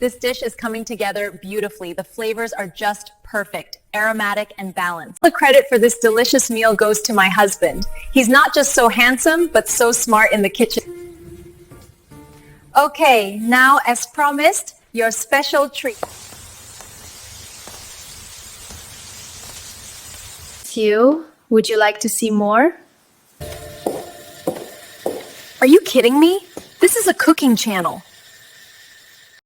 This dish is coming together beautifully. The flavors are just perfect, aromatic and balanced. The credit for this delicious meal goes to my husband. He's not just so handsome, but so smart in the kitchen. Okay, now as promised, your special treat. Would you like to see more? Are you kidding me? This is a cooking channel.